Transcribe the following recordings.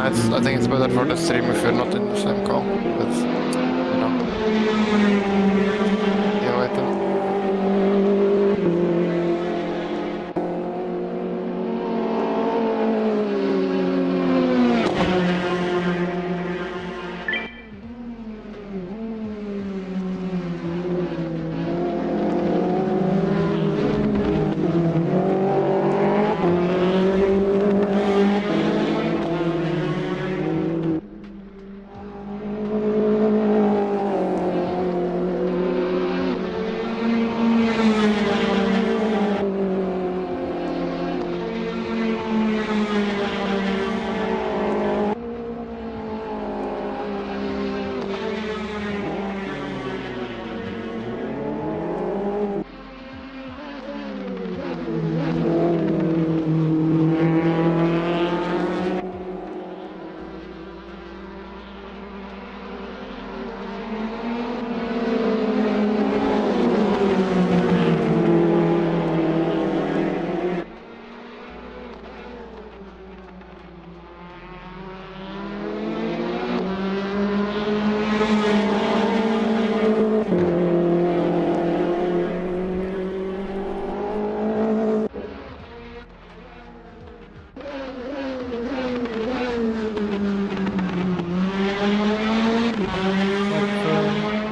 I think it's better for the stream if you're not in the same call. But, you know. Yeah, wait then.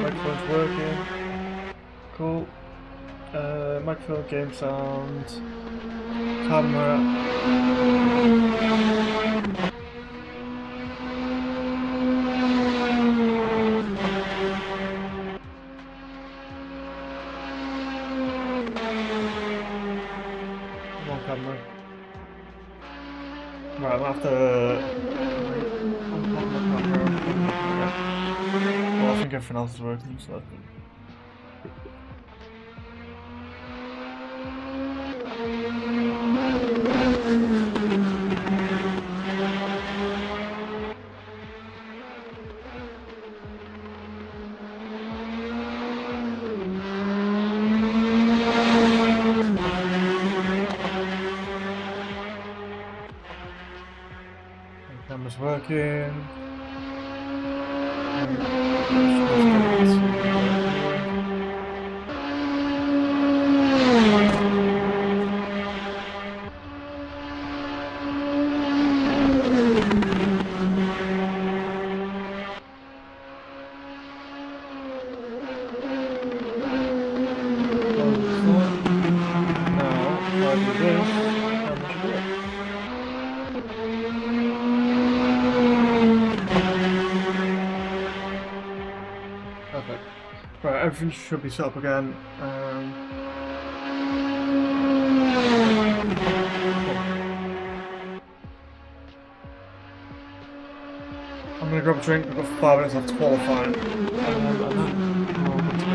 Microphone's working. Cool. Microphone, game sound, camera. Come on, camera. Right, I'm gonna have to unplug my camera. Well, I think everything else is working, so that's good. Camera's working. Perfect. Right, everything should be set up again. I'm gonna grab a drink. We've got 5 minutes left to qualify. And then we're all good to go.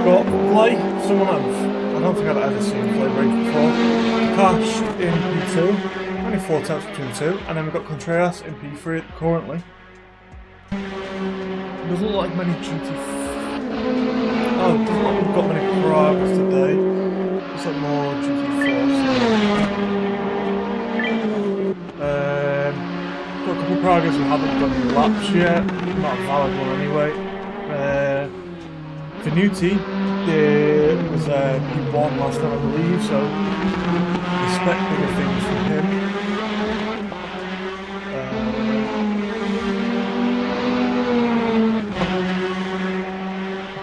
Got play, someone else. I don't think I've ever seen play break before. Cash in P2, only 4 attempts between the two, and then we've got Contreras in P3 currently. Doesn't look like many GT5. Oh, doesn't look like we've got many Pragas today. Looks like more GT4s. Got a couple of Pragas who haven't done any laps yet. Not a valid one anyway. Venuti was P1 last time, I believe, so expect bigger things from him.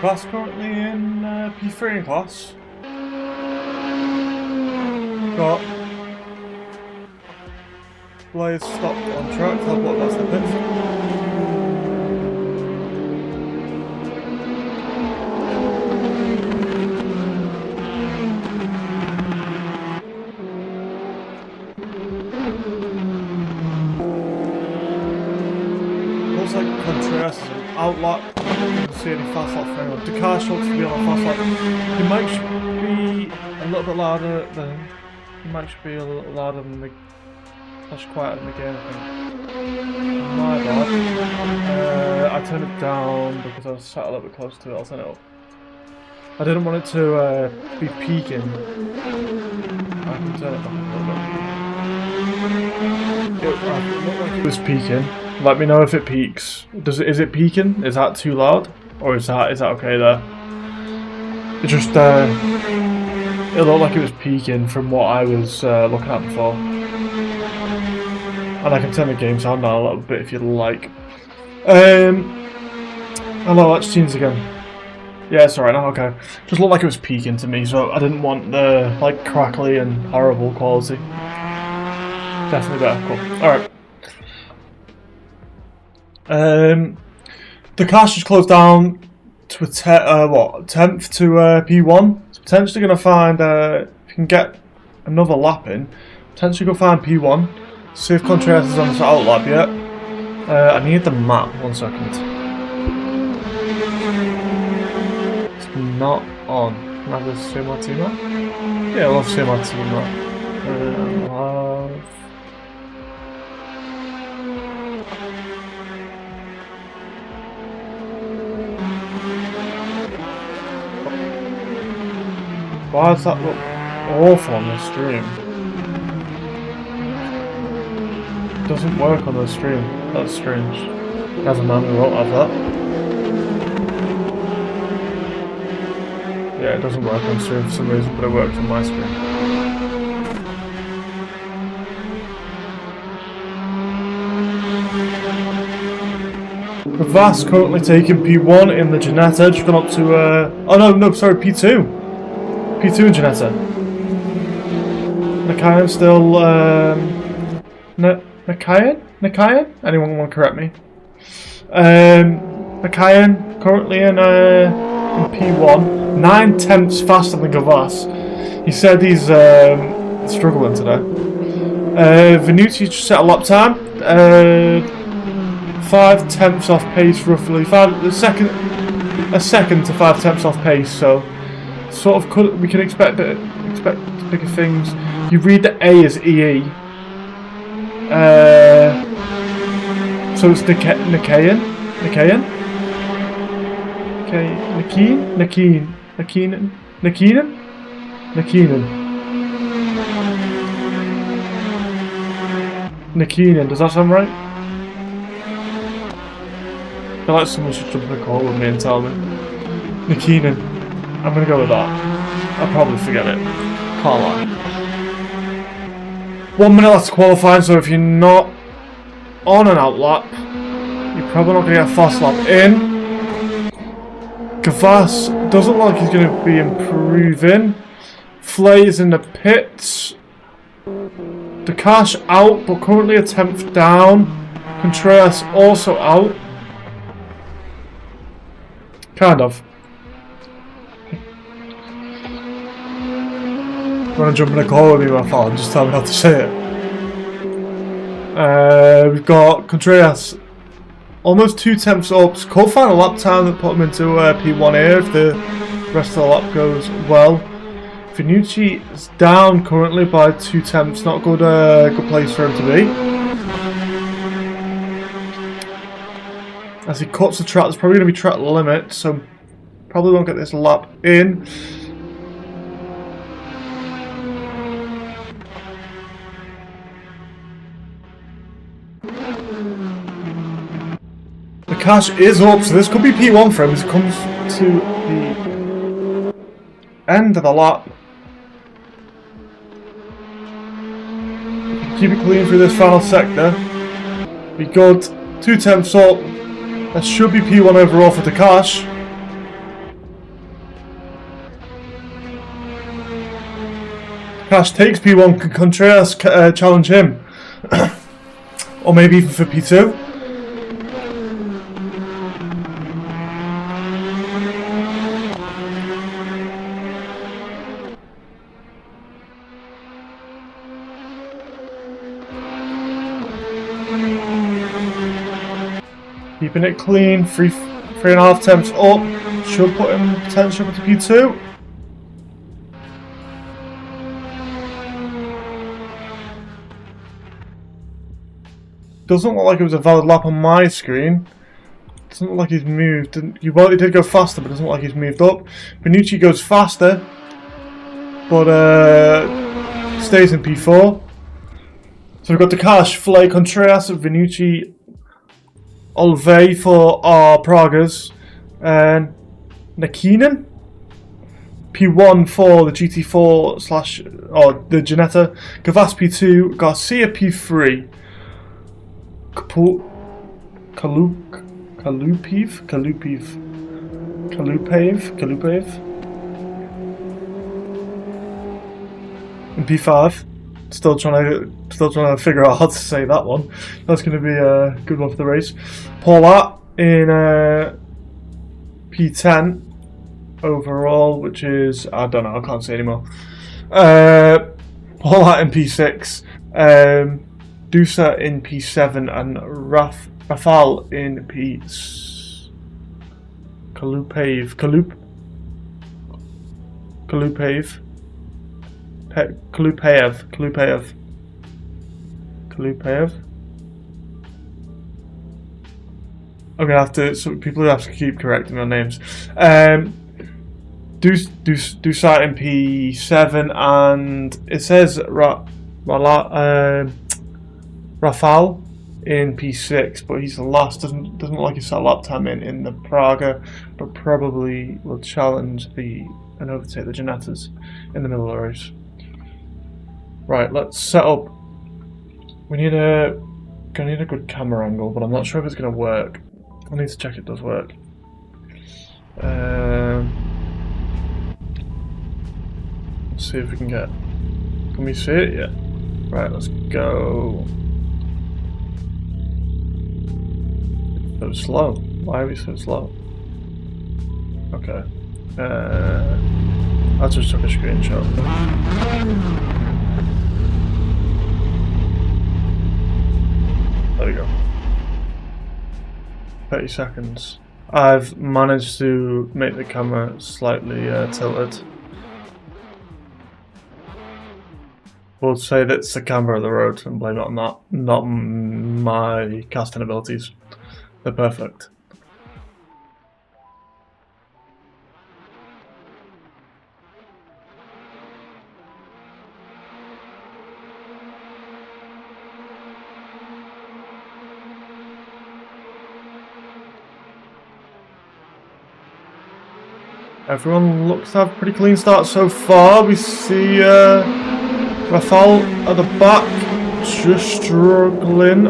Class currently in P3 in class. Got displays stopped on track. I'll put that's the pit. Looks like Contreras is an outlap. I don't see any fast lap for anyone. Dakash looks to be on a fast lap. He might be a little bit louder than. He might be a little louder than the. That's quieter than the game, I think. My bad. I turned it down because I was sat a little bit close to it. I'll turn it up. I didn't want it to be peaking. I can turn it back a little bit. It looked like it was peaking. Let me know if it peaks. Is it peaking? Is that too loud? Or is that okay there? It just it looked like it was peaking from what I was looking at before. And I can turn the game sound down a little bit if you'd like. Hello, let's change again. Yeah, it's alright now, okay. Just looked like it was peaking to me, so I didn't want the like crackly and horrible quality. Definitely better, cool. Alright. The cache is closed down to a 10th to P1. So potentially going to find if you can get another lap in. Potentially go find P1. See if Contreras is on this out lap yet. I need the map. 1 second. It's not on. Can I just see my team map? Yeah, I'll see my team map. Why does that look awful on the stream? It doesn't work on the stream. That's strange. Never mind, we won't have that. Yeah, it doesn't work on stream for some reason, but it works on my screen. Vast currently taking P1 in the Ginetta, just gone up to oh no, sorry, P2. P2 and Ginetta. Nakayan still Nakayan? Anyone want to correct me? Nakayan currently in P1, 9 tenths faster than Gavas. He said he's struggling today. Venucci just set a lap time, 5 tenths off pace roughly, a second to 5 tenths off pace. So sort of we can expect bigger things. You read the A as EE. So it's Nakayan. Does that sound right? I feel like someone should jump in a call with me and tell me. Nakeenan. I'm gonna go with that. I'll probably forget it. Can't lie. 1 minute left to qualify, so if you're not on an outlap, you're probably not gonna get a fast lap in. Gavas doesn't look like he's gonna be improving. Flay is in the pits. Dakash out, but currently a 10th down. Contreras also out. Kind of. Want to jump in a call with me, my father? Just tell me how to say it. We've got Contreras almost 2 tenths up. Could find a lap time that put him into P1 here if the rest of the lap goes well. Venucci is down currently by 2 tenths. Not good. Good place for him to be. As he cuts the track, there's probably going to be track limit, so probably won't get this lap in. The cash is up, so this could be P1 for him as it comes to the end of the lap. Keep it clean through this final sector. Be good. 2 tenths up. That should be P1 overall for Dakash. Dakash takes P1. Can Contreras challenge him? Or maybe even for P2. Keeping it clean, 3.5 temps up. Should put him potentially up to P2. Doesn't look like it was a valid lap on my screen. Doesn't look like he's moved. Well, he did go faster, but doesn't look like he's moved up. Benucci goes faster, but stays in P4. So we've got Dakash, Flay, Contreras, Benucci, Olvey for our Pragas, and Nakinen. P1 for the GT4 or the Ginetta. Gavas P2, Garcia P3. Kalupev in P5. Still trying to figure out how to say that one. That's going to be a good one for the race. Paulat in P10 overall, which is, I don't know, I can't say anymore. Paulat in P6. Dusa in P7 and Rafal in Kalupev. I'm gonna have to. So people have to keep correcting their names. Dusa in P7 and it says Rafal in P6, but he's the last. Doesn't look like he set a lap time in the Praga, but probably will challenge and overtake the Ginettas in the middle of the race. Right, let's set up. Gonna need a good camera angle, but I'm not sure if it's gonna work. I need to check it does work. Let's see if we can get. Can we see it? Yeah. Right, let's go. So slow. Why are we so slow? Okay. I just took a screenshot. There we go. 30 seconds. I've managed to make the camera slightly tilted. We'll say that it's the camera of the road and blame it on that, not my casting abilities. They're perfect. Everyone looks to have a pretty clean start so far. We see Rafal at the back, just struggling,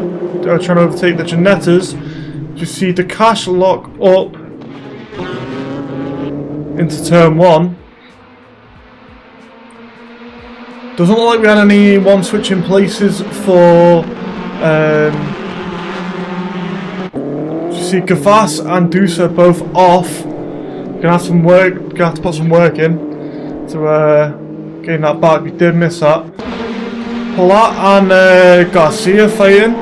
trying to overtake the Ginettas. You see Dakash lock up into turn 1. Doesn't look like we had anyone switching places for. You see Gavas and Dusa both off. Gonna have some work. Gonna have to put some work in to gain that back. We did miss that. Paulat and Garcia fighting.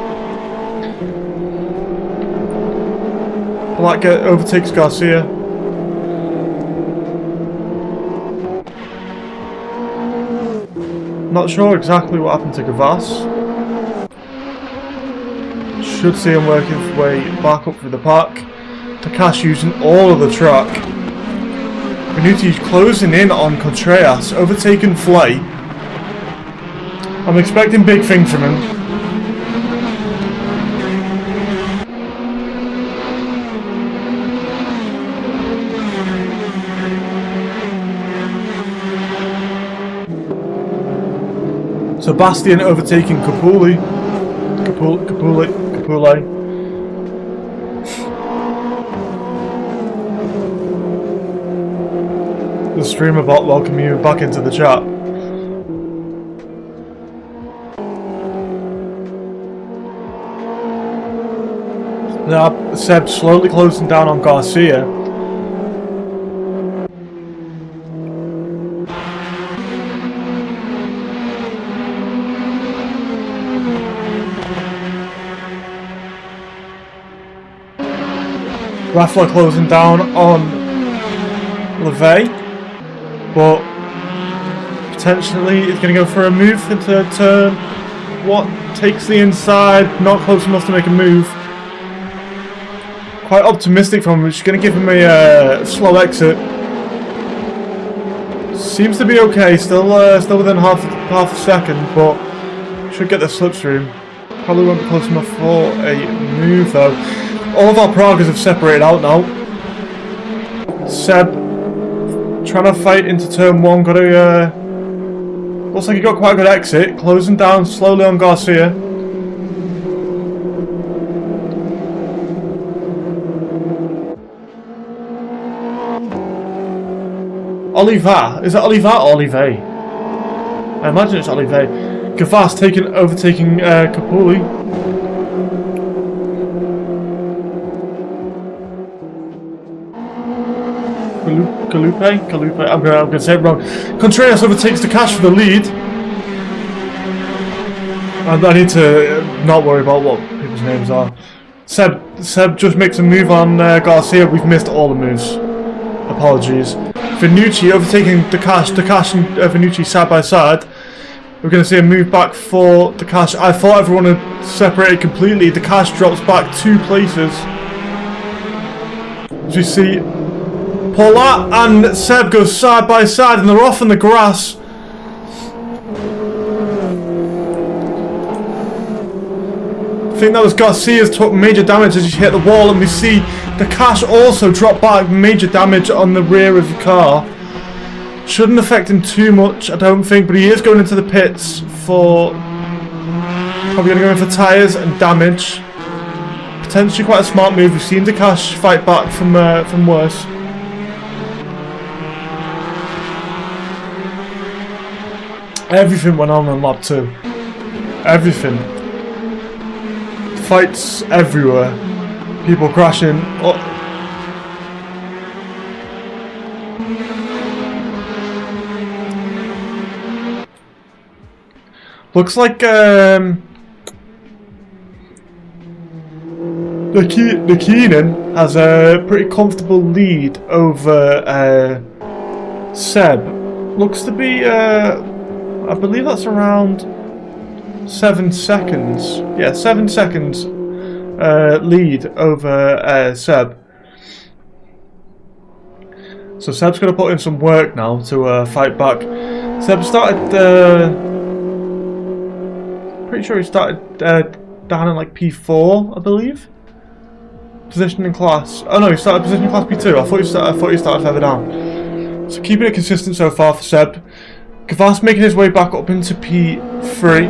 Paulat overtakes Garcia. Not sure exactly what happened to Gavas. Should see him working his way back up through the pack. Dakash using all of the track. Benucci's closing in on Contreras, overtaking Flay. I'm expecting big things from him. Sebastian overtaking Capulli. The streamer bot welcome you back into the chat. Now Seb slowly closing down on Garcia. Raffler closing down on LeVay, but potentially is going to go for a move into turn. What takes the inside, not close enough to make a move. Quite optimistic from him, which is going to give him a slow exit. Seems to be okay, still within half a second, but should get the slipstream. Probably won't be close enough for a move though. All of our Pragas have separated out now. Seb trying to fight into turn 1, got a looks like he got quite a good exit, closing down slowly on Garcia. Oliva, is it Oliva or Olive? I imagine it's Olive. Gavas overtaking Capulli. Kalupe, I'm gonna say it wrong. Contreras overtakes the cash for the lead. I need to not worry about what people's names are. Seb just makes a move on Garcia. We've missed all the moves. Apologies. Vinucci overtaking Dakash and Vinucci side by side. We're going to see a move back for Dakash. I thought everyone had separated completely. Dakash drops back 2 places. As you see, Paula and Seb go side by side and they're off in the grass. I think that was Garcia's took major damage as he hit the wall, and we see Dakash also drop back major damage on the rear of the car. Shouldn't affect him too much, I don't think, but he is going into the pits for... Probably going to go in for tyres and damage. Potentially quite a smart move. We've seen Dakash fight back from worse. Everything went on lap 2. Everything. Fights everywhere. People crashing. Oh. Looks like the Keenan has a pretty comfortable lead over Seb. Looks to be I believe that's around 7 seconds. Yeah, 7 seconds lead over Seb. So Seb's going to put in some work now to fight back. Seb started... pretty sure he started down in like P4, I believe. Position in class. Oh no, he started position in class P2. I thought he started further down. So keeping it consistent so far for Seb. Gavas making his way back up into P3.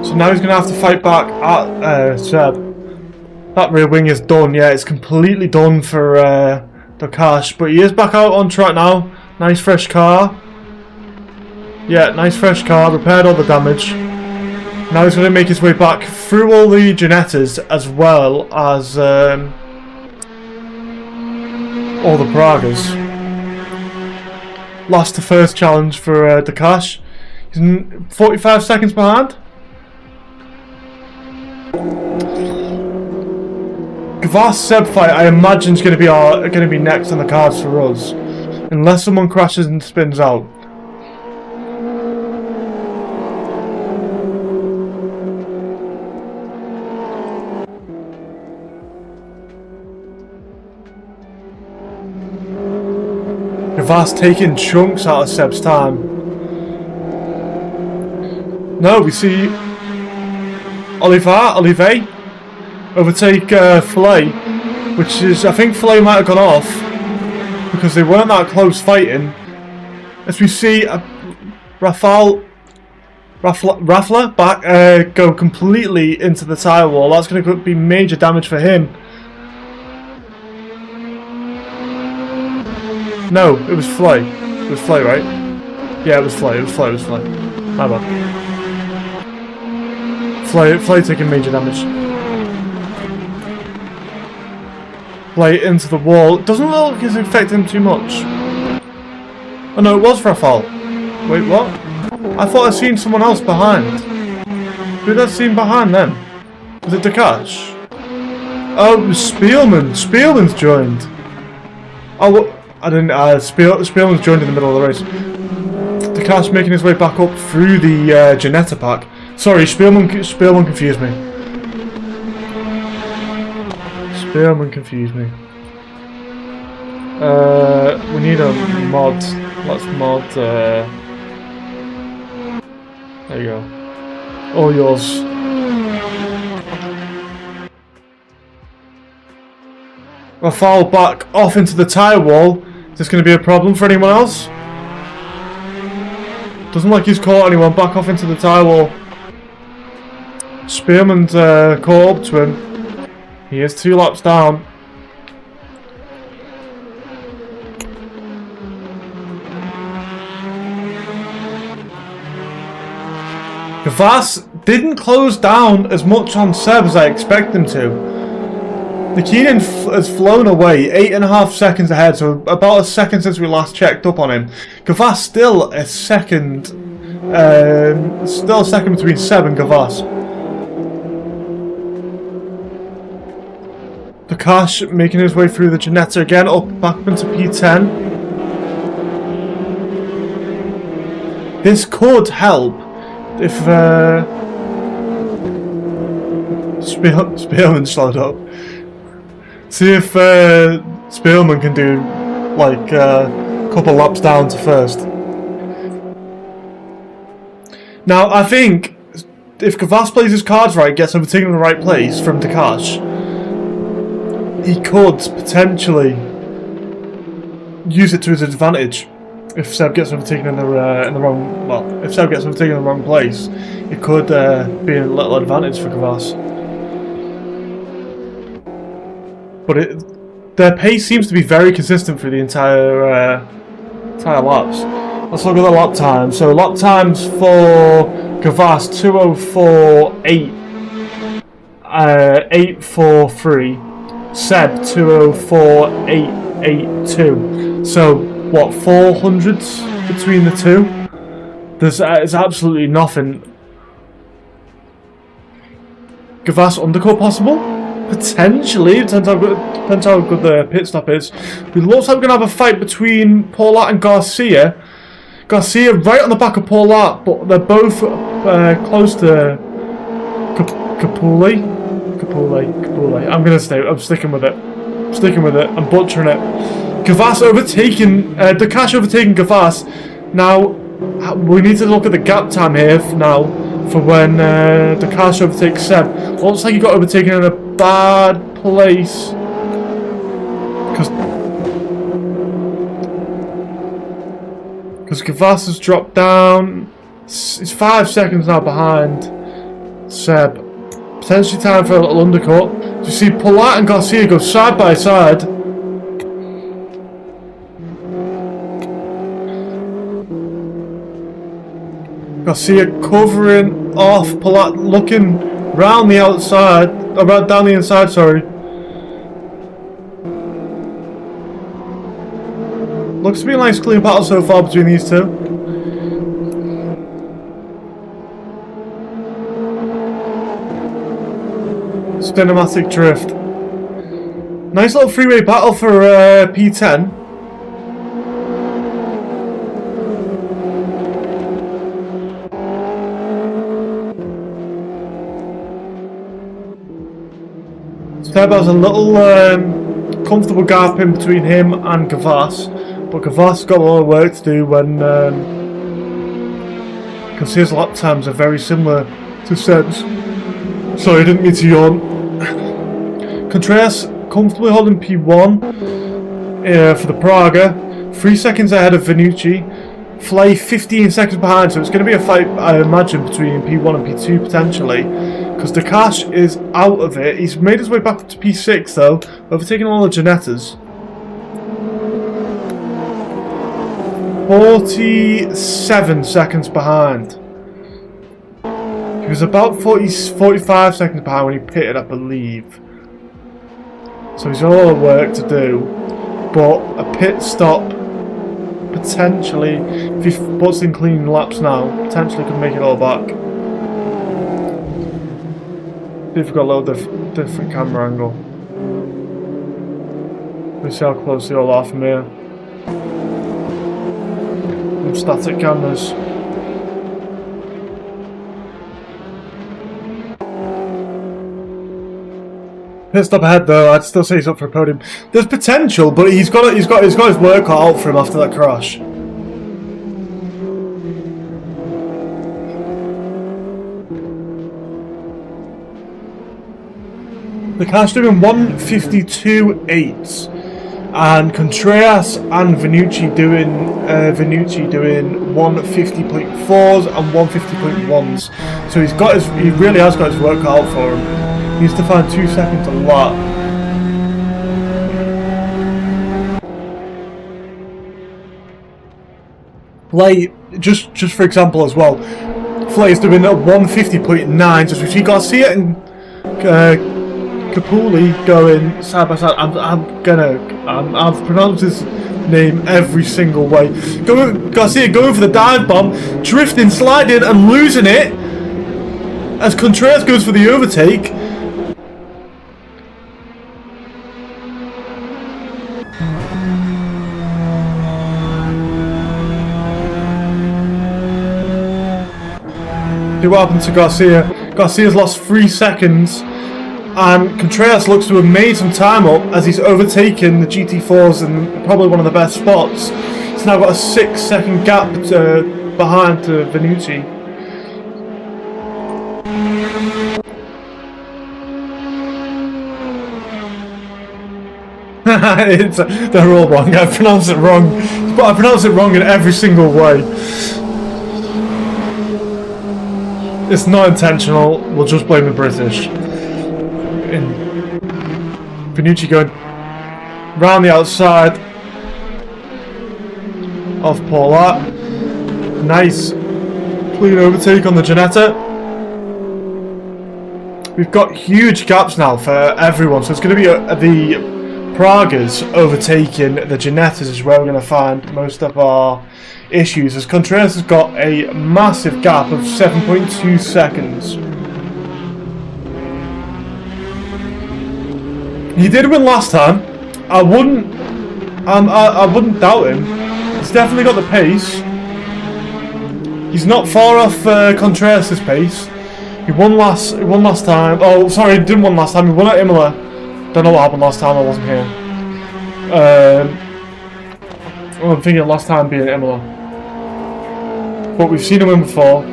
So now he's going to have to fight back at Seb. That rear wing is done, yeah, it's completely done for Dakash. But he is back out on track now. Nice fresh car. Yeah, nice fresh car, repaired all the damage. Now he's going to make his way back through all the Ginettas as well as all the Pragas. Lost the first challenge for Dakash. He's 45 seconds behind. Gavas Seb fight, I imagine, is going to be next on the cards for us, unless someone crashes and spins out. Gavas taking chunks out of Seb's time. No, we see Olive overtake Filet, which is, I think Filet might have gone off because they weren't that close fighting. As we see Raffler back go completely into the tyre wall. That's going to be major damage for him. No, it was Filet. It was Filet, right? Yeah, it was Filet. My bad. Flay taking major damage. Flay into the wall. It doesn't look like it's affecting him too much. Oh no, it was for a foul. Wait, what? I thought I'd seen someone else behind. Who did I see behind them? Was it Dakash? Oh, it was Spielman. Spielman's joined. Oh, I didn't. Spielman's joined in the middle of the race. Dakash making his way back up through the Ginetta pack. Sorry, Spielman confused me. Spielman confused me. We need a mod. Let's mod. There you go. All yours. A foul back off into the tyre wall. Is this going to be a problem for anyone else? Doesn't look like he's caught anyone. Back off into the tyre wall. Spearman's caught up to him. He is 2 laps down. Gavas didn't close down as much on Seb as I expect him to. The Keenan has flown away 8.5 seconds ahead, so about a second since we last checked up on him. Gavas still a second, between Seb and Gavas. Dakash making his way through the Ginetta again, back up into P10. This could help if Spielman slowed up. See if Spielman can do like a couple laps down to first. Now I think if Gavas plays his cards right, gets overtaken in the right place from Dakash, he could potentially use it to his advantage. If Seb gets overtaken in the wrong, well, if Seb gets overtaken in the wrong place, it could be a little advantage for Gavas. But their pace seems to be very consistent through the entire laps. Let's look at the lap times. So lap times for Gavas 2:04.8, 8:43. Seb 2:04.882. So what, 400s between the two? There's absolutely nothing. Gavas undercut possible? Potentially. It depends how good the pit stop is. It looks like we're going to have a fight between Paulart and Garcia. Garcia right on the back of Paulart, but they're both close to Capulli. I'm sticking with it. I'm butchering it. Gavas overtaking, Dakash overtaking Gavas. Now, we need to look at the gap time here now for when Dakash overtakes Seb. Looks like he got overtaken in a bad place. Because Gavas has dropped down. He's 5 seconds now behind Seb. Potentially time for a little undercut. You see Paulart and Garcia go side by side. Garcia covering off Paulart, looking round the outside, down the inside, sorry. Looks to be a nice clean battle so far between these two. Cinematic drift. Nice little freeway battle for P10. Seb has a little comfortable gap in between him and Gavas, but Gavas got a lot of work to do when because his lap times are very similar to Seb's. Sorry, I didn't mean to yawn. Contreras comfortably holding P1 for the Praga, 3 seconds ahead of Vinucci. Flay 15 seconds behind, so it's going to be a fight, I imagine, between P1 and P2 potentially, because Dakash is out of it. He's made his way back up to P6 though, overtaking all the Ginettas. 47 seconds behind. was about 45 seconds behind when he pitted, I believe. So he's got a lot of work to do. But a pit stop, potentially, if he puts in clean laps now, potentially could make it all back. See if we've got a little different camera angle. Let's see how close they all are from here. Some static cameras. Pit stop ahead though. I'd still say he's up for a podium. There's potential, but he's got his work cut out for him after that crash. The car's doing 152.8, and Contreras and Vinucci doing 150.4s and 150.1s. So he really has got his work cut out for him. He needs to find 2 seconds a lap. Like just for example as well, Flay's doing a 150.9. Just we got to see it in. Capulli going side by side. I've pronounced his name every single way. Garcia going for the dive bomb, drifting, sliding, and losing it as Contreras goes for the overtake. See what happened to Garcia. Garcia's lost 3 seconds. And Contreras looks to have made some time up as he's overtaken the GT4s in probably one of the best spots. He's now got a 6-second gap behind to Vinucci. They're all wrong. I pronounce it wrong. But I pronounce it wrong in every single way. It's not intentional. We'll just blame the British. Vinucci going round the outside of Paulart. Nice clean overtake on the Ginetta. We've got huge gaps now for everyone, so it's going to be the Pragas overtaking the Ginettas is where we're going to find most of our issues, as Contreras has got a massive gap of 7.2 seconds. He did win last time. I wouldn't doubt him. He's definitely got the pace. He's not far off Contreras' pace. He won last time. Oh, sorry, he didn't win last time. He won at Imola. Don't know what happened last time. I wasn't here. I'm thinking last time being at Imola. But we've seen him win before.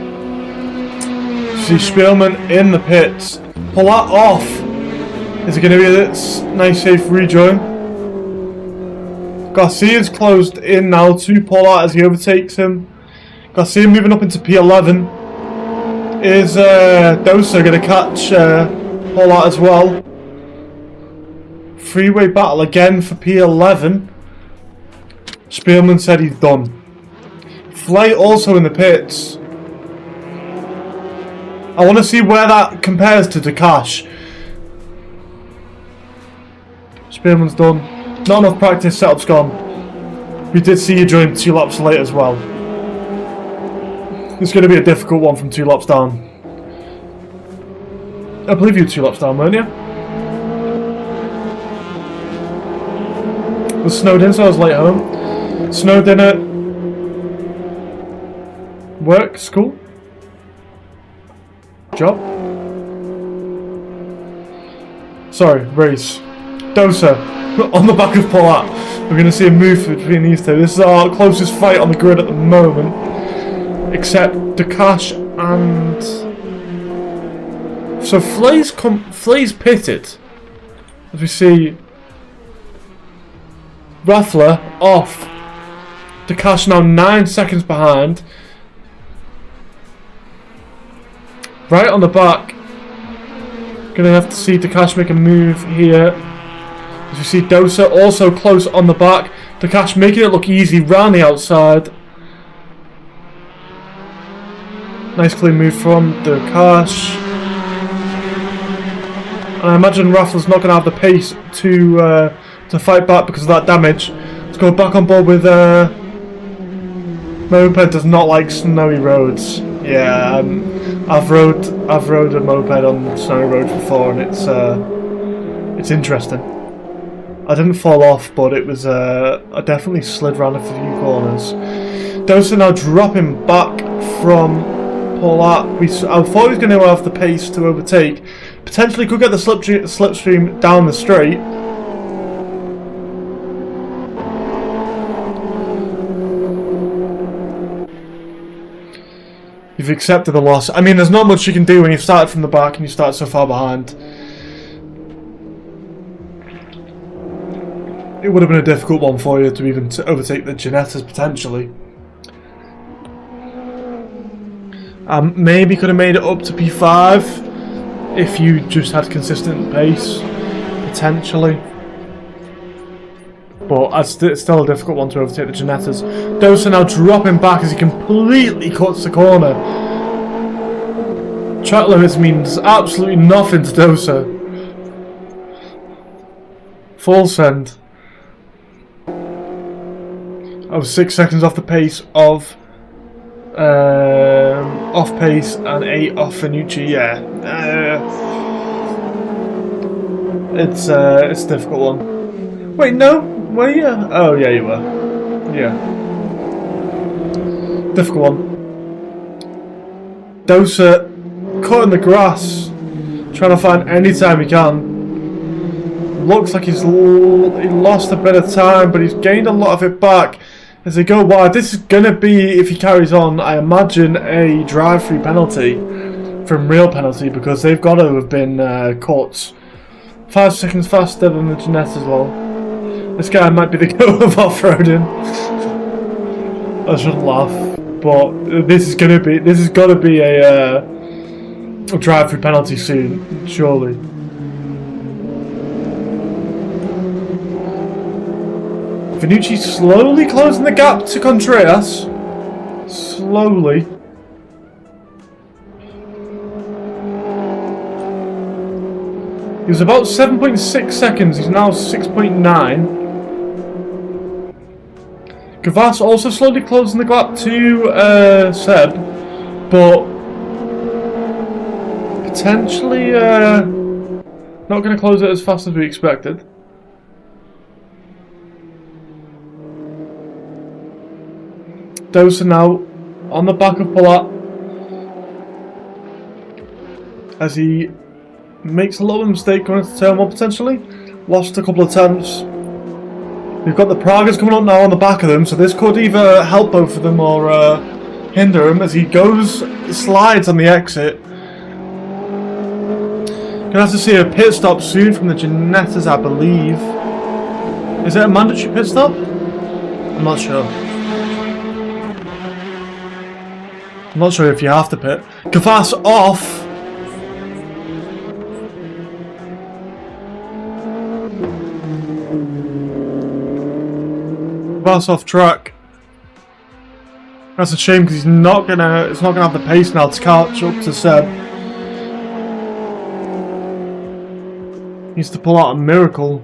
See Spielman in the pits. Pull that off. Is it going to be a nice safe rejoin? Garcia's closed in now to Paulart as he overtakes him. Garcia moving up into P11. Is Dosa going to catch Paulart as well? Freeway battle again for P11. Spielman said he's done. Flay also in the pits. I want to see where that compares to Dakash. Spearman's done. Not enough practice, setup's gone. We did see you join 2 laps late as well. It's going to be a difficult one from 2 laps down. I believe you were 2 laps down, weren't you? It was snowed in, so I was late home. Snowed in at work, school, job. Sorry, race. Dosa on the back of Paulart. We're going to see a move between these two. This is our closest fight on the grid at the moment, except Dakash and so Flay's pitted. As we see, Raffler off. Dakash now 9 seconds behind. Right on the back. Gonna have to see Dakash make a move here. As we see Dosa also close on the back. Dakash making it look easy round the outside. Nice clean move from the Cash. And I imagine Raffler's not going to have the pace to fight back because of that damage. Let's go back on board with Moped does not like snowy roads. Yeah, I've rode a moped on snowy roads before, and it's interesting. I didn't fall off, but it was I definitely slid around a few corners. Those are now dropping back from Paulat. I thought he was going to have the pace to overtake. Potentially could get the slipstream down the straight. You've accepted the loss. I mean, there's not much you can do when you've started from the back and you start so far behind. It would have been a difficult one for you to even overtake the Ginettas potentially. Maybe could have made it up to P5 if you just had consistent pace, potentially. But it's still a difficult one to overtake the Ginettas. Dosa now dropping back as he completely cuts the corner. Track limits means absolutely nothing to Dosa. Full send. I was 6 seconds off the pace of off pace and 8 off Finucci. Yeah, it's a difficult one. Wait, no, were you? Oh yeah, you were. Yeah, difficult one. Dosa cutting the grass, trying to find any time he can. Looks like he lost a bit of time, but he's gained a lot of it back. As they go wide, this is going to be, if he carries on, I imagine a drive-through penalty from real penalty, because they've got to have been caught 5 seconds faster than the Ginetta as well. This guy might be the goat of off-roading. I shouldn't laugh, but this is got to be a drive-through penalty soon, surely. Finucci slowly closing the gap to Contreras. Slowly. He was about 7.6 seconds, he's now 6.9. Gavas also slowly closing the gap to Seb, but potentially not going to close it as fast as we expected. Dosa now on the back of Paulat as he makes a little mistake going into turn 1 potentially. Lost a couple of attempts. We've got the Pragas coming up now on the back of them, so this could either help both of them or hinder him as he slides on the exit. Gonna have to see a pit stop soon from the Ginettas, I believe. Is it a mandatory pit stop? I'm not sure. I'm not sure if you have to pit. Gavas off. Gavas off track. That's a shame because it's not gonna have the pace now to catch up to Seb. Needs to pull out a miracle,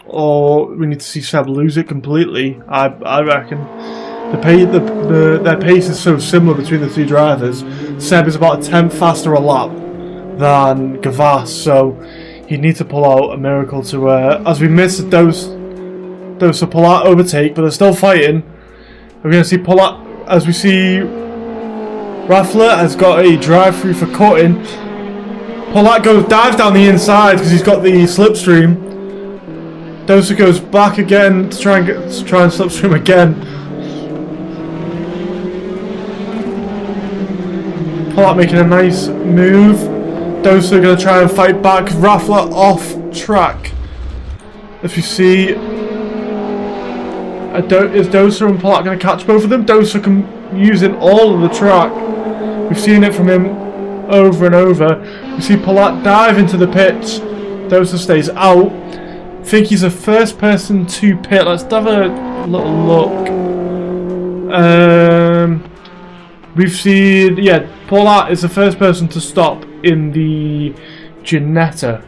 or we need to see Seb lose it completely. I reckon. Their pace is so similar between the two drivers. Seb is about a 10th faster a lap than Gavas, so he'd need to pull out a miracle to, as we miss a Dosa Paulat overtake, but they're still fighting. We're going to see Paulat, as we see Raffler has got a drive-through for cutting. Paulat dives down the inside because he's got the slipstream. Dosa goes back again to try and slipstream again. Paulat making a nice move. Dosa going to try and fight back. Raffler off track. As we see, is Dosa and Paulat going to catch both of them? Dosa using all of the track. We've seen it from him over and over. We see Paulat dive into the pits. Dosa stays out. I think he's the first person to pit. Let's have a little look. We've seen, yeah, Paulette is the first person to stop in the Ginetta.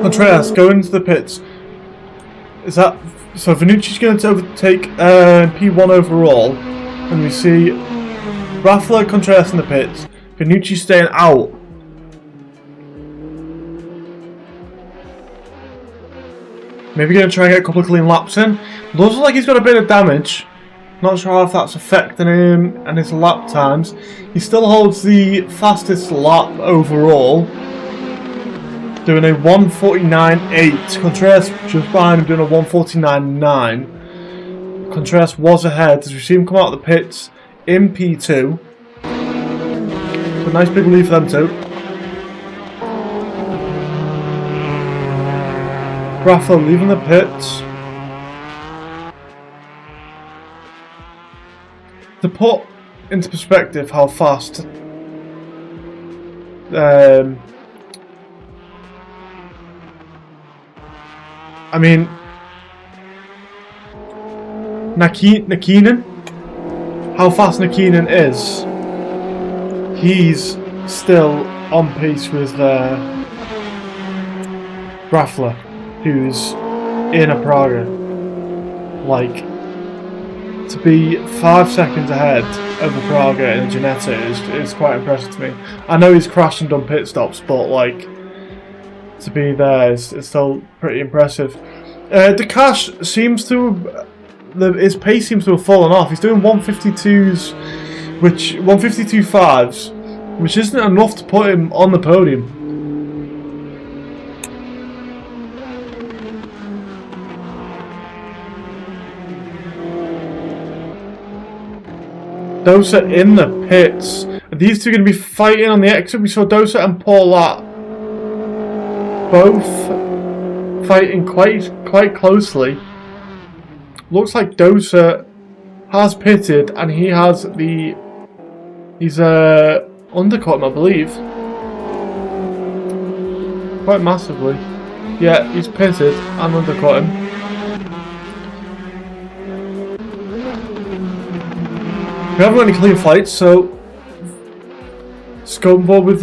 Contreras going into the pits. Is that so? Vinucci's going to overtake P1 overall, and we see Raffler, Contreras in the pits. Vinucci staying out. Maybe going to try and get a couple of clean laps in. Looks like he's got a bit of damage. Not sure if that's affecting him and his lap times. He still holds the fastest lap overall, doing a 1:49.8. Contreras just behind him doing a 1:49.9. Contreras was ahead as we see him come out of the pits in P2. So a nice big lead for them too. Raffler leaving the pits. To put into perspective how fast I mean, Nakinen, how fast Nakinen is, he's still on pace with Raffler, who's in a Praga. Like, to be 5 seconds ahead of the Praga in a Ginetta is quite impressive to me. I know he's crashed and done pit stops, but like, to be there is still pretty impressive. Dekash seems to, his pace seems to have fallen off. He's doing 152s, which 152.5s, which isn't enough to put him on the podium. Dosa in the pits. Are these two going to be fighting on the exit? We saw Dosa and Paulette both fighting quite closely. Looks like Dosa has pitted and he has he's undercut him, I believe, quite massively. Yeah, he's pitted and undercut him. We haven't got any clean flights, so let's go on board with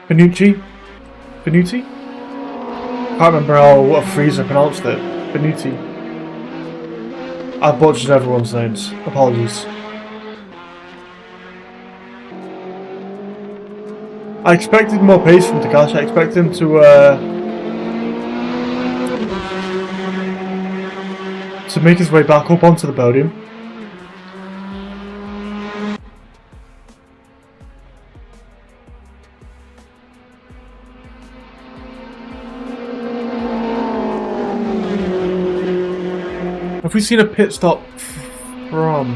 Venuti? Can't remember how a freezer pronounced it. Venuti. I butchered everyone's names. Apologies. I expected more pace from Takashi. I expected him to make his way back up onto the podium. Have we seen a pit stop from...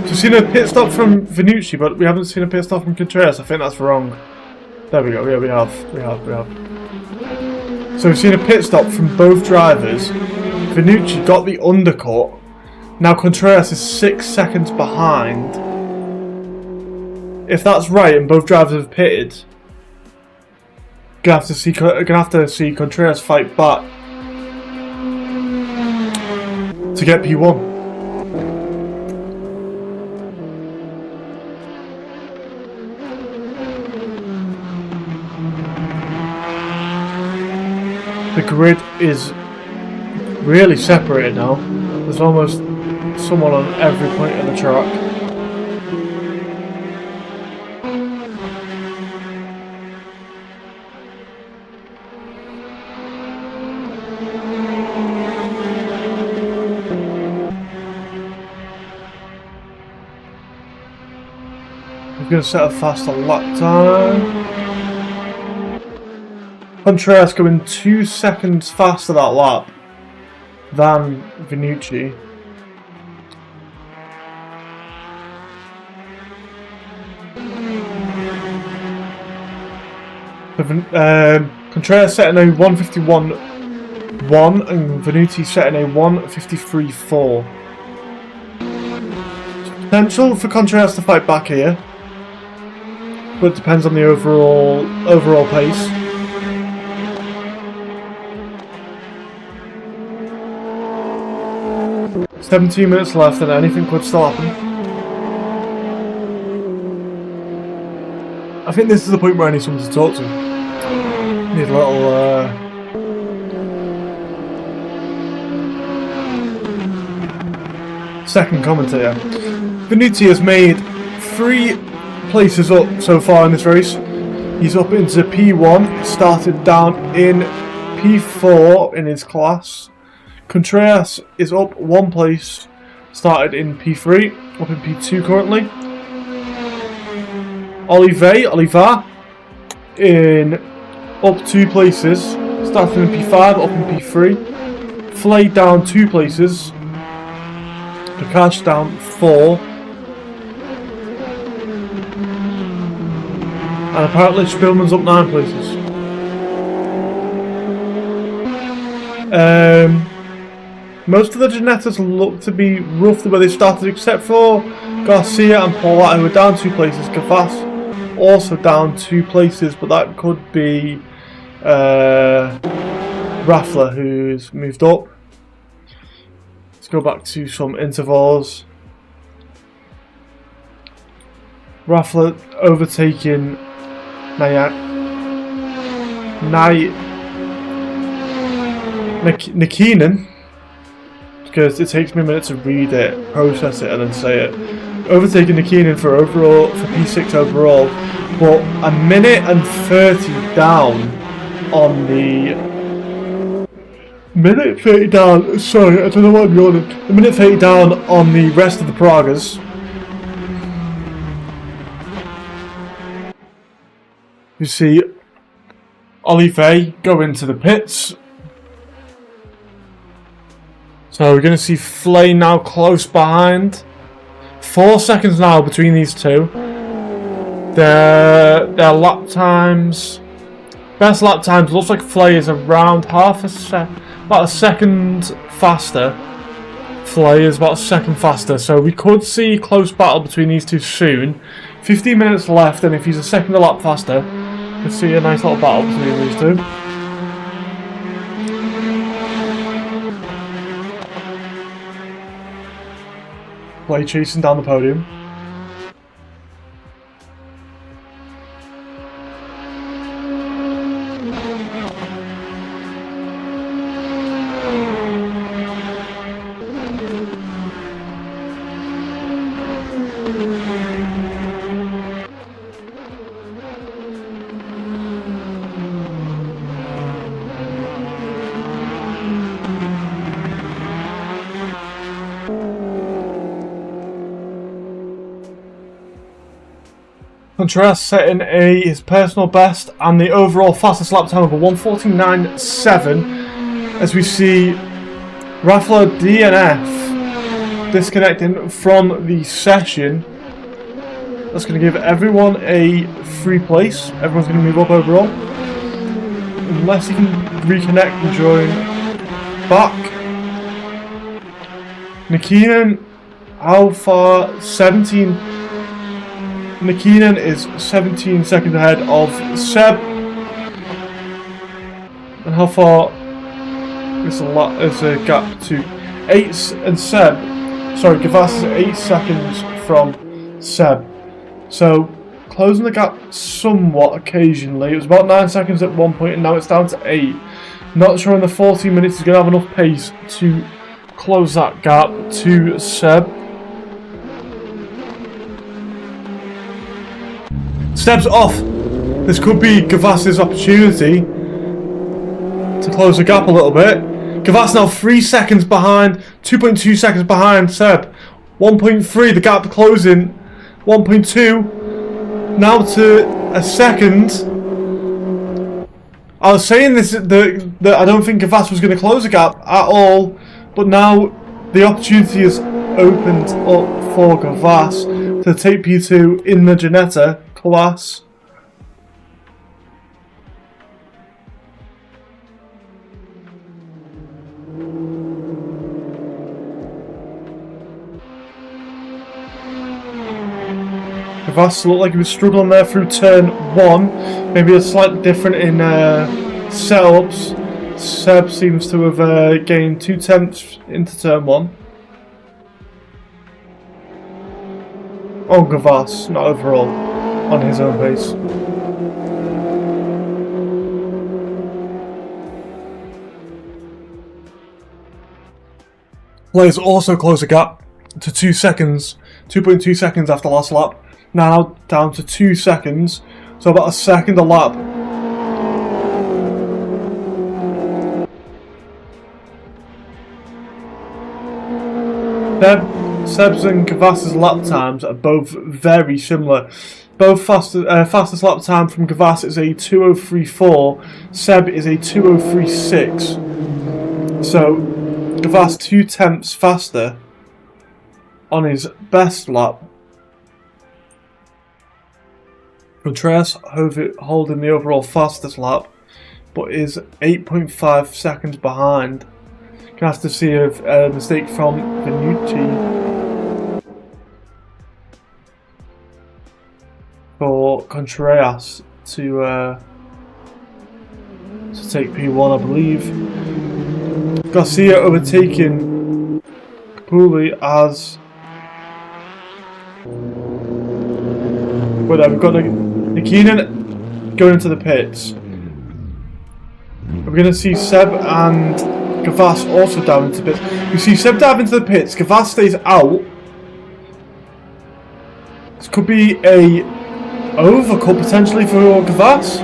We've seen a pit stop from Vinucci, but we haven't seen a pit stop from Contreras. I think that's wrong. There we go. Yeah, we have. So we've seen a pit stop from both drivers. Vinucci got the undercut. Now Contreras is 6 seconds behind. If that's right, and both drivers have pitted, gonna have to see Contreras fight back to get P1. The grid is really separated now. There's almost someone on every point of the track. We're going to set a faster lap time. Contreras going 2 seconds faster that lap than Vinucci. Contreras setting a 151.1 and Venuti setting a 153.4. Potential for Contreras to fight back here, but it depends on the overall pace. "17 minutes left and anything could still happen." I think this is the point where I need someone to talk to. Need a little second commentator. Venuti has made 3 places up so far in this race. He's up into P1, started down in P4 in his class. Contreras is up 1 place, started in P3, up in P2 currently. Oliver in up 2 places, started in P5, up in P3. Flay down 2 places. Prakash down 4. And apparently Spielman's up 9 places. Most of the Ginettas look to be roughly where they started, except for Garcia and Paulette, who are down 2 places. Gavas also down 2 places, but that could be Raffler, who's moved up. Let's go back to some intervals. Raffler overtaking Nikinen, because it takes me a minute to read it, process it, and then say it. Overtaking Nikinen for P6 overall, but a minute and 30 down on the minute 30 down. Sorry, I don't know what I'm yawning. A minute 30 down on the rest of the Pragas. You see Olivier go into the pits. So we're going to see Flay now close behind. 4 seconds now between these two. Their lap times, best lap times, looks like Flay is around about a second faster. Flay is about a second faster, so we could see close battle between these two soon. 15 minutes left, and if he's a second a lap faster, we'll see a nice little battle between these two. Flay chasing down the podium. Contreras setting his personal best and the overall fastest lap time of a 1:49.7, as we see Raffler DNF disconnecting from the session. That's going to give everyone a free place. Everyone's going to move up overall, unless you can reconnect and join back. Nikinen, how far? 17. Nikinen is 17 seconds ahead of Seb. And how far is a gap to 8 and Seb? Sorry, Gavas is 8 seconds from Seb. So closing the gap somewhat occasionally. It was about 9 seconds at one point, and now it's down to 8. Not sure in the 14 minutes he's going to have enough pace to close that gap to Seb. Seb's off. This could be Gavas's opportunity to close the gap a little bit. Gavas now 3 seconds behind, 2.2 seconds behind Seb. 1.3, the gap closing. 1.2, now to a second. I was saying this that I don't think Gavas was going to close the gap at all, but now the opportunity is opened up for Gavas to take P2 in the Ginetta class. Gavas looked like he was struggling there through turn 1. Maybe a slightly different in setups. Seb seems to have gained 2 tenths into turn 1. On Gavas, not overall, on his own pace. Players also close the gap to 2 seconds, 2.2 seconds after last lap. Now down to 2 seconds, so about a second a lap. Seb's and Gavas's lap times are both very similar. Both fastest lap time from Gavas is a 2:03.4. Seb is a 2:03.6. So Gavas 2 tenths faster on his best lap. Contreras holding the overall fastest lap, but is 8.5 seconds behind. Gonna have to see a mistake from Ginetta for Contreras to take P1, I believe. Garcia overtaking Capulli as. But we've got Nikinen going into the pits. We're going to see Seb and Gavas also down into the pits. We see Seb dive into the pits. Gavas stays out. This could be a overcut potentially for Gavas.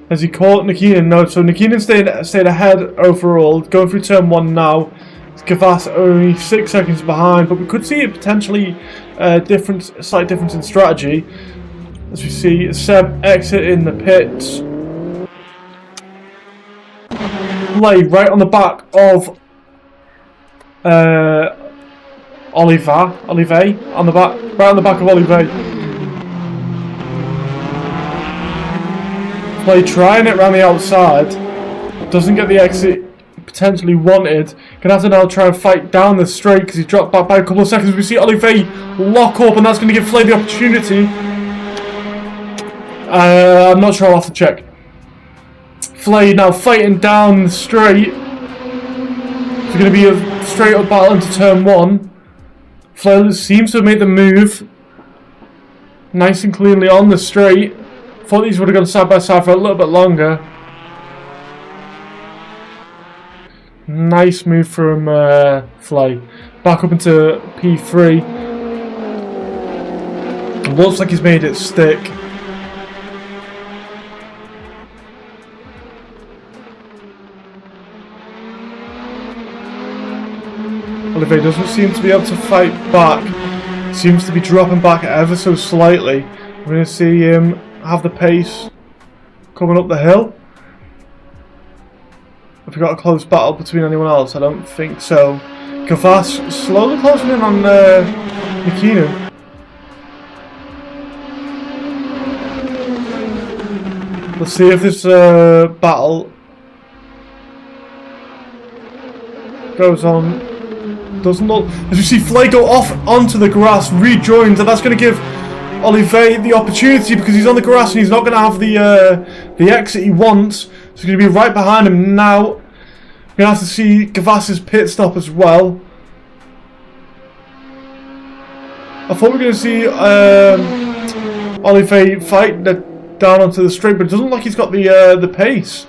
Has he caught Nikinen? No, so Nikinen stayed ahead overall. Going through turn 1 now. Gavas only 6 seconds behind, but we could see a potentially slight difference in strategy. As we see Seb exit in the pits. Play right on the back of Olive on the back, right on the back of Olive. Play trying it around the outside, doesn't get the exit potentially wanted. Gonna have to now try and fight down the straight because he dropped back by a couple of seconds. We see Olive lock up, and that's going to give Flay the opportunity. I'm not sure, I'll have to check. Flay now fighting down the straight. It's going to be a straight up battle into turn 1. Flay seems to have made the move nice and cleanly on the straight. Thought these would have gone side by side for a little bit longer. Nice move from Flay. Back up into P3. Looks like he's made it stick. Olivier doesn't seem to be able to fight back. Seems to be dropping back ever so slightly. We're going to see him have the pace coming up the hill. Have we got a close battle between anyone else? I don't think so. Gavas slowly closing in on Nikinen. Let's see if this battle goes on. Doesn't look. As you see Flay go off onto the grass, rejoins, and that's going to give Olivier the opportunity because he's on the grass and he's not going to have the exit he wants. So he's going to be right behind him now. We're going to have to see Gavas's pit stop as well. I thought we were going to see Olivier fight down onto the straight, but it doesn't look like he's got the pace.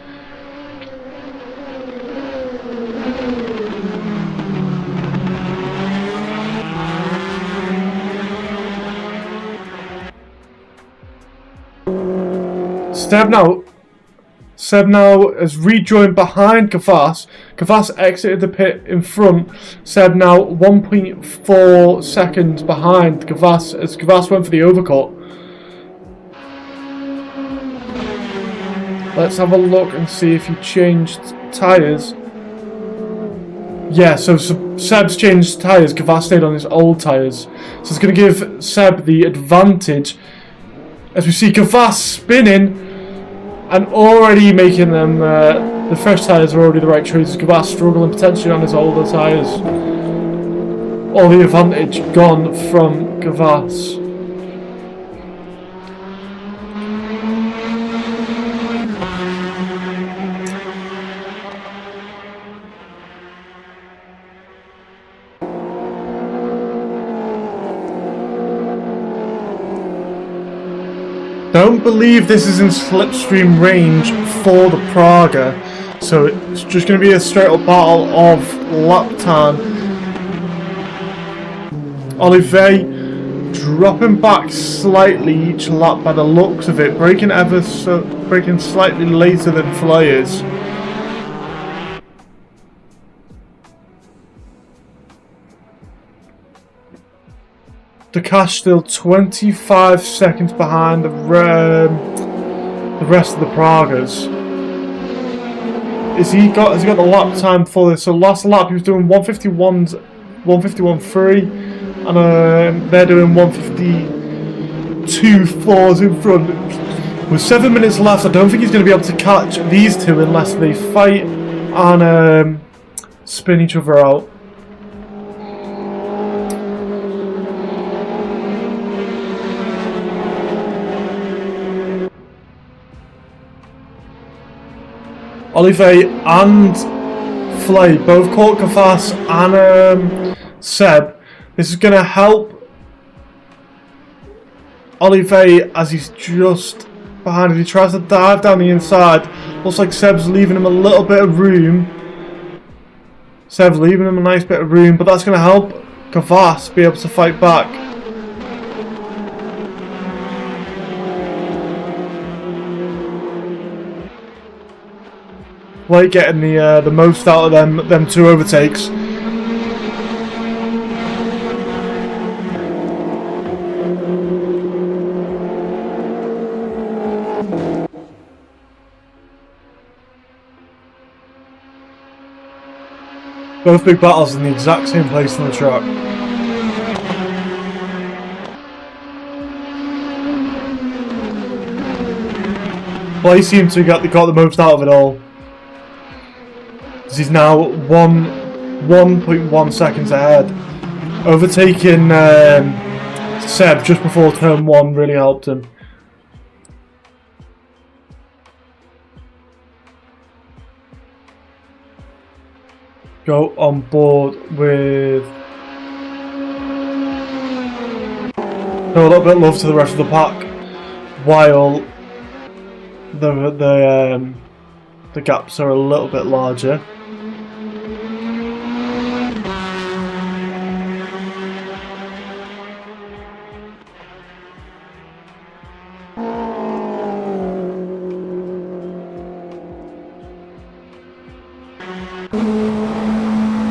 Seb now has rejoined behind Gavas. Gavas exited the pit in front. Seb now 1.4 seconds behind Gavas as Gavas went for the overcut. Let's have a look and see if he changed tyres. Yeah, so Seb's changed tyres. Gavas stayed on his old tyres. So it's going to give Seb the advantage. As we see Gavas spinning and already making them, the fresh tyres are already the right choices. Gavas struggling potentially on his older tyres. all the advantage gone from Gavas. Don't believe this is in slipstream range for the Praga, so it's just going to be a straight up battle of lap time. Olivier dropping back slightly each lap by the looks of it, braking slightly later than Flyers. Dakash still 25 seconds behind the rest of the Pragas. Has he got the lap time for this? So last lap he was doing 151.3, and they're doing 152.4 in front. With 7 minutes left, I don't think he's going to be able to catch these two unless they fight and spin each other out. Olivier and Flay both caught Kafas and Seb. This is going to help Olivier as he's just behind him. He tries to dive down the inside. Looks like Seb's leaving him a little bit of room. Seb's leaving him a nice bit of room, but that's going to help Kafas be able to fight back. Like getting the most out of them two overtakes. Both big battles in the exact same place on the track. Well, he seems to have got the most out of it all. He's now 1.1 seconds ahead. Overtaking Seb just before turn 1 really helped him. Go on board with a little bit of love to the rest of the pack, while the gaps are a little bit larger.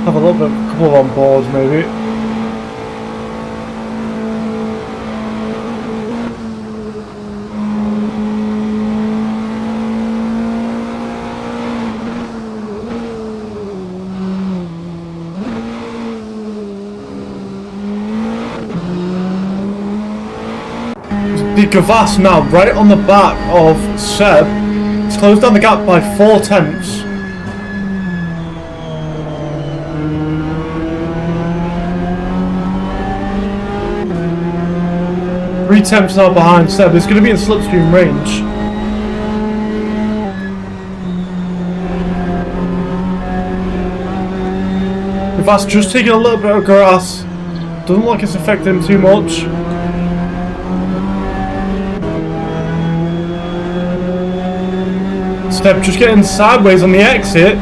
Have a little bit, a couple of on boards maybe. The Gavas now right on the back of Seb. It's closed down the gap by 4 tenths. Three tenths now behind Seb. It's going to be in slipstream range. Gavas just taking a little bit of grass. Doesn't look like it's affecting him too much. Seb just getting sideways on the exit.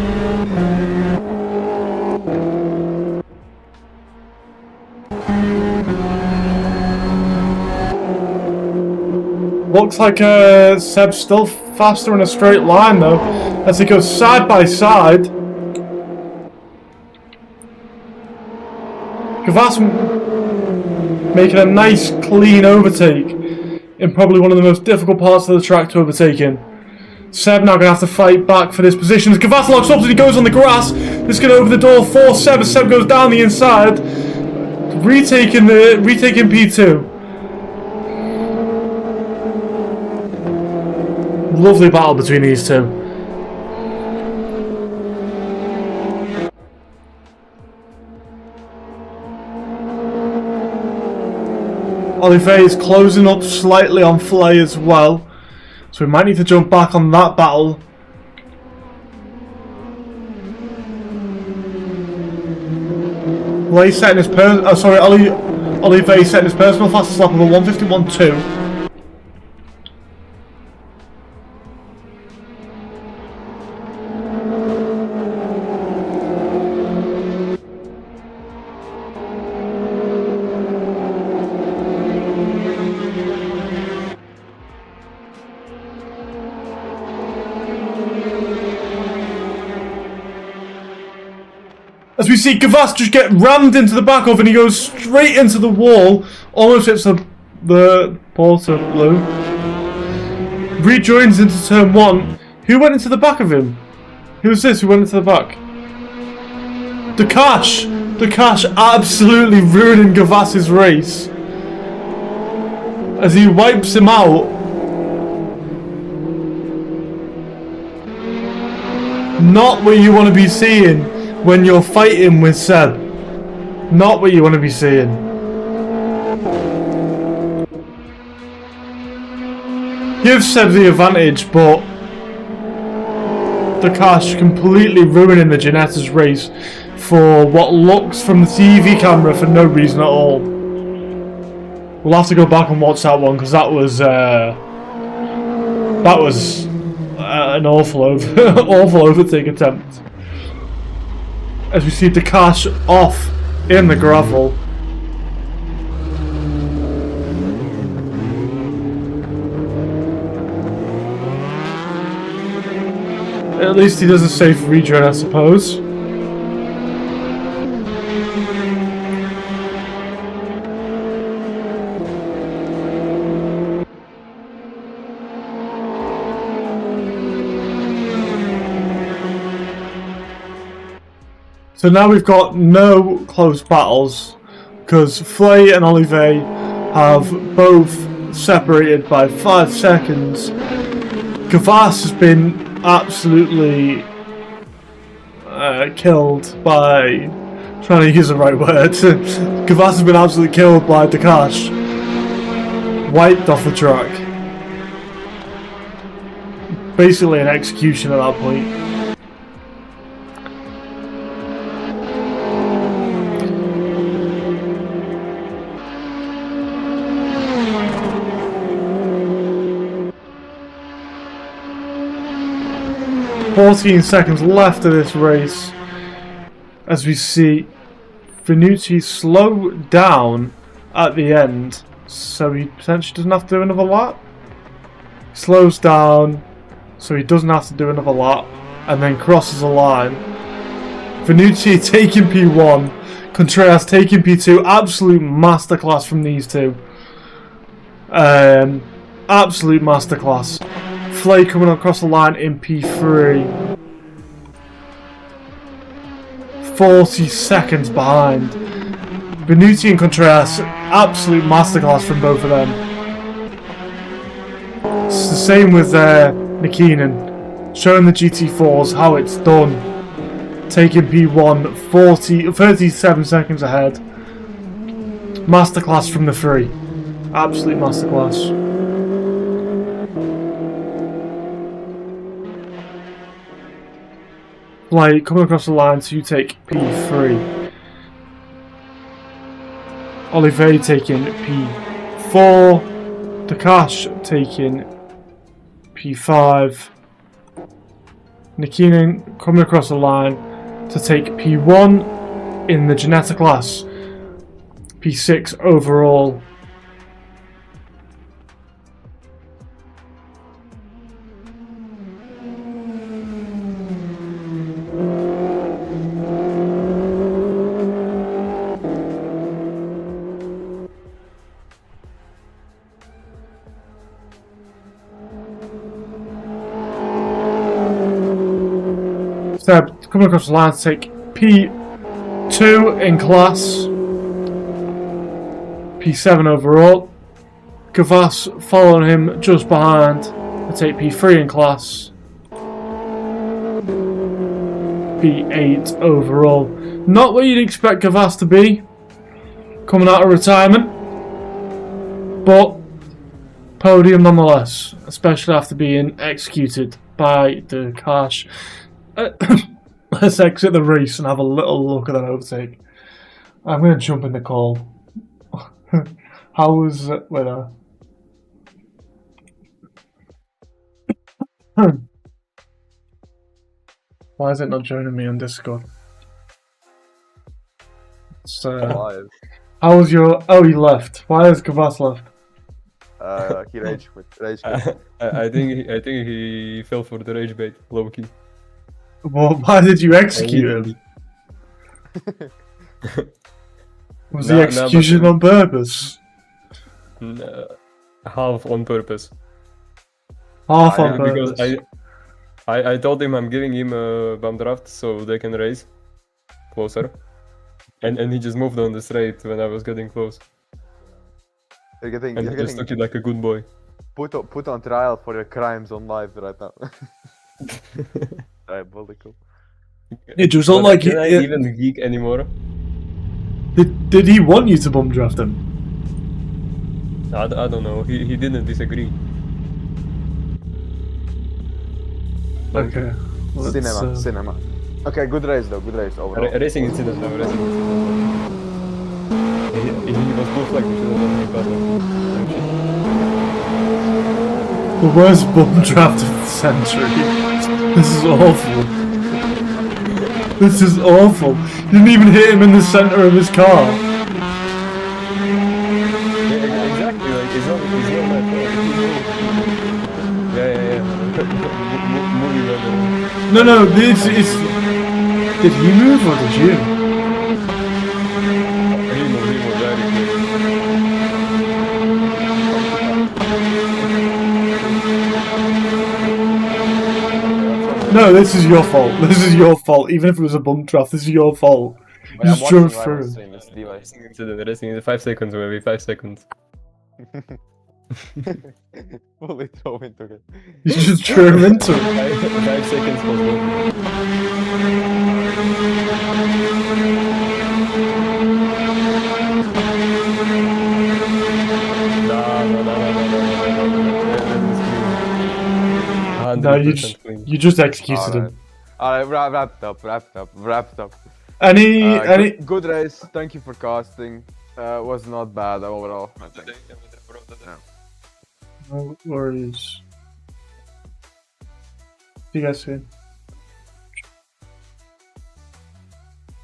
Looks like Seb's still faster in a straight line though, as he goes side by side. Gavas making a nice clean overtake in probably one of the most difficult parts of the track to overtake in. Seb now going to have to fight back for this position. As Gavas locks up and he goes on the grass. This is going to open the door for Seb as Seb goes down the inside. Retaking P2. Lovely battle between these two. Olivier is closing up slightly on Flay as well. So we might need to jump back on that battle. Flay setting his Olivier setting his personal fastest lap of a 1:51.2. As we see Gavas just get rammed into the back of, and he goes straight into the wall, almost hits the Porter blue. Rejoins into turn 1. Who went into the back of him? Who was this who went into the back? Dakash absolutely ruining Gavas's race. As he wipes him out. Not what you want to be seeing when you're fighting with Seb. Not what you want to be seeing. Give Seb the advantage, but Dakash completely ruining the Ginetta's race for what looks from the TV camera for no reason at all. We'll have to go back and watch that one because that was an awful overtake attempt. As we see Dakash off in the gravel. At least he does a safe rejoin, I suppose. So now we've got no close battles because Flay and Olivier have both separated by 5 seconds. Gavas has been absolutely killed by, trying to use the right word, Gavas has been absolutely killed by Dakash. Wiped off the track. Basically an execution at that point. "14 seconds left of this race," as we see Venucci slow down at the end, so he potentially doesn't have to do another lap. Slows down, so he doesn't have to do another lap, and then crosses the line. Venucci taking P1, Contreras taking P2. Absolute masterclass from these two. Absolute masterclass. Flay coming across the line in P3. 40 seconds behind. Venucci and Contreras, absolute masterclass from both of them. It's the same with Nikinen, showing the GT4s how it's done. Taking P1, 37 seconds ahead. Masterclass from the 3. Absolute masterclass. Flay coming across the line, so you take P3. Olivier taking P4. Dakash taking P5. Nikinen coming across the line to take P1 in the Ginetta class. P6 overall. Seb coming across the line to take P2 in class, P7 overall. Gavas following him just behind to take P3 in class, P8 overall. Not what you'd expect Gavas to be coming out of retirement. But podium nonetheless, especially after being executed by the Cash. Let's exit the race and have a little look at that overtake. I'm going to jump in the call. How was it with her? Why is it not joining me on Discord? How was your... Oh, he left. Why has Gavas left? He rage quit. I think he fell for the rage bait, low key. Well, why did you execute him? Was the execution on purpose? No, half on purpose. Half on purpose. Because I told him I'm giving him a bump draft so they can race closer, and he just moved on the straight when I was getting close. You're getting Just took it like a good boy. put on trial for your crimes on live right now. Diabolical. It just looked like Can I even geek anymore? Did he want you to bum draft him? I don't know. He didn't disagree. Okay. Cinema. Okay, good race though. Good race overall. Racing incident though. Racing incident. He was both like The worst bum draft of the century. This is awful. This is awful. You didn't even hit him in the center of his car. Yeah, exactly. Like it's not my fault. Yeah. Moving on. No, this is... Did he move or did you? He moved very quick. No, this is your fault. This is your fault. Even if it was a bump draft, this is your fault. You just drove through. Racing incident. Racing in 5 seconds, maybe 5 seconds. Fully throw into it. You just threw him into it. 5 seconds was good. No, you just executed him. Alright, wrapped up. Any good race. Thank you for casting. Was not bad overall, I think. No worries. See you guys soon.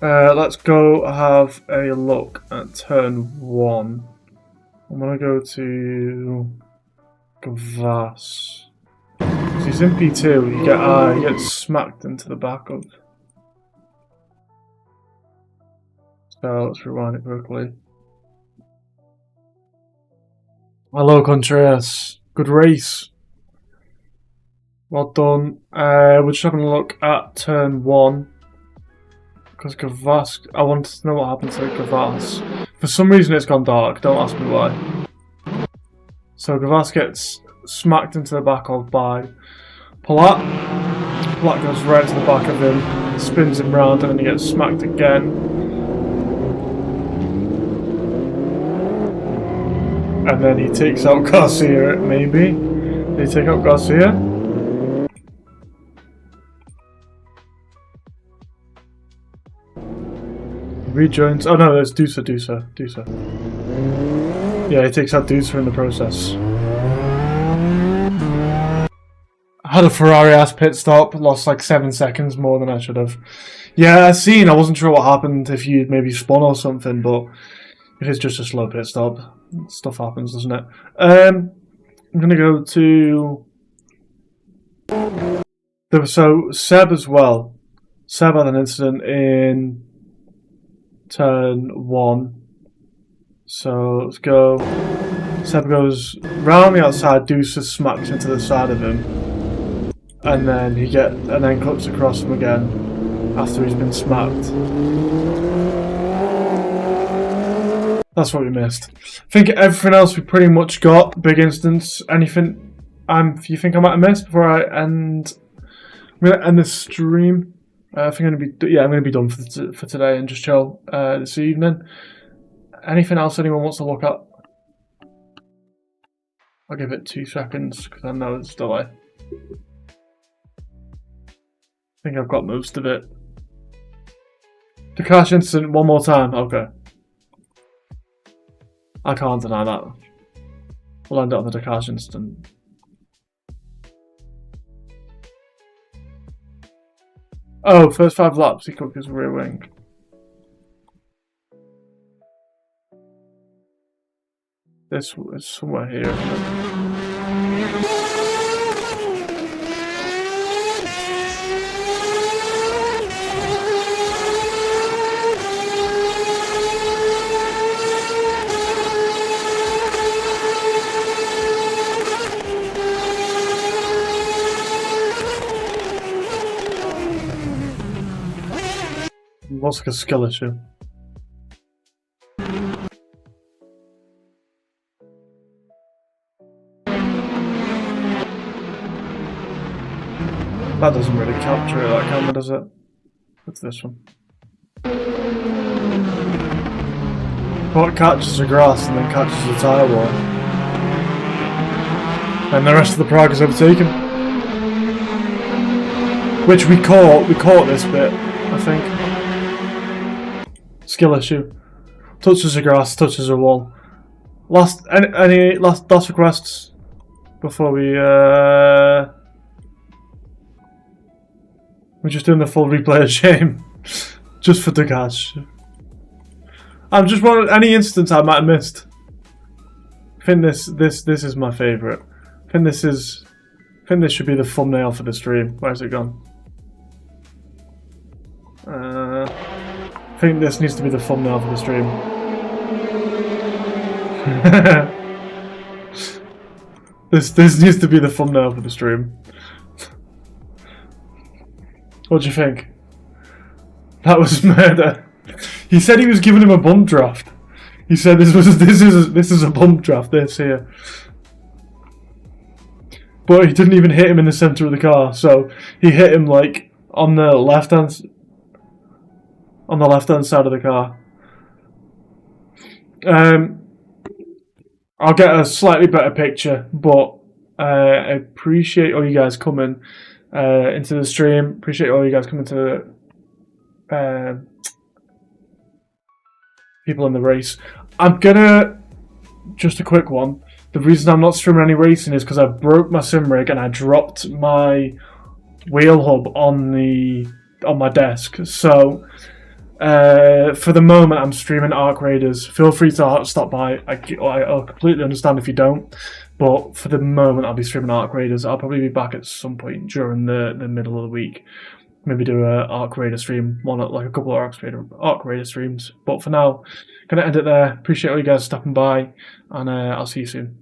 Let's go have a look at turn 1. I'm gonna go to Gavas. He's in P2. You get smacked into the back of. So let's rewind it quickly. Hello, Contreras. Good race. Well done. We're just having a look at turn 1. Because Gavas, I wanted to know what happened to Gavas. For some reason it's gone dark, don't ask me why. So Gavas gets smacked into the back of by Palat. Palat goes right to the back of him, spins him round, and then he gets smacked again. And then he takes out Garcia, maybe? Did he take out Garcia? Rejoins. Oh no, there's Dusa. Yeah, he takes out Dusa in the process. I had a Ferrari-ass pit stop, lost like 7 seconds more than I should have. Yeah, I wasn't sure what happened, if you'd maybe spun or something, but if it's just a slow pit stop, stuff happens, doesn't it? I'm gonna go to... So, Seb as well. Seb had an incident in turn 1. So let's go. Seb goes round the outside, Deuce smacks into the side of him, and then cuts across him again after he's been smacked. That's what we missed. I think everything else we pretty much got. Big instance. Anything you think I might have missed before I end? I'm gonna end the stream. I think I'm gonna be done for today and just chill this evening. Anything else anyone wants to look at? I'll give it 2 seconds because I know it's delay. I think I've got most of it. The crash incident one more time. Okay. I can't deny that. We'll end it on the Dakash incident. Oh, first 5 laps he cooked his rear wing. This is somewhere here, isn't it? Looks like a skill issue. That doesn't really capture it, that camera, does it? What's this one? What catches the grass and then catches the tyre wall. And the rest of the Prague is overtaken. Which we caught this bit, I think. Skill issue. Touches the grass, touches the wall. Any last requests before we're just doing the full replay of shame. Just for Dakash. I'm just wondering any instance I might have missed. I think this is my favourite. I think this should be the thumbnail for the stream. Where's it gone? I think this needs to be the thumbnail for the stream. This needs to be the thumbnail for the stream. What do you think? That was murder. He said he was giving him a bump draft. He said this is a bump draft. This here. But he didn't even hit him in the center of the car. So he hit him like on the left hand side of the car. I'll get a slightly better picture, but I appreciate all you guys coming into the stream. Appreciate all you guys coming to people in the race. I'm gonna just a quick one. The reason I'm not streaming any racing is because I broke my sim rig and I dropped my wheel hub on my desk. So for the moment, I'm streaming Arc Raiders. Feel free to stop by. I'll completely understand if you don't. But for the moment, I'll be streaming Arc Raiders. I'll probably be back at some point during the middle of the week. Maybe do a Arc Raider stream, like a couple of Arc Raider streams. But for now, gonna end it there. Appreciate all you guys stopping by, and I'll see you soon.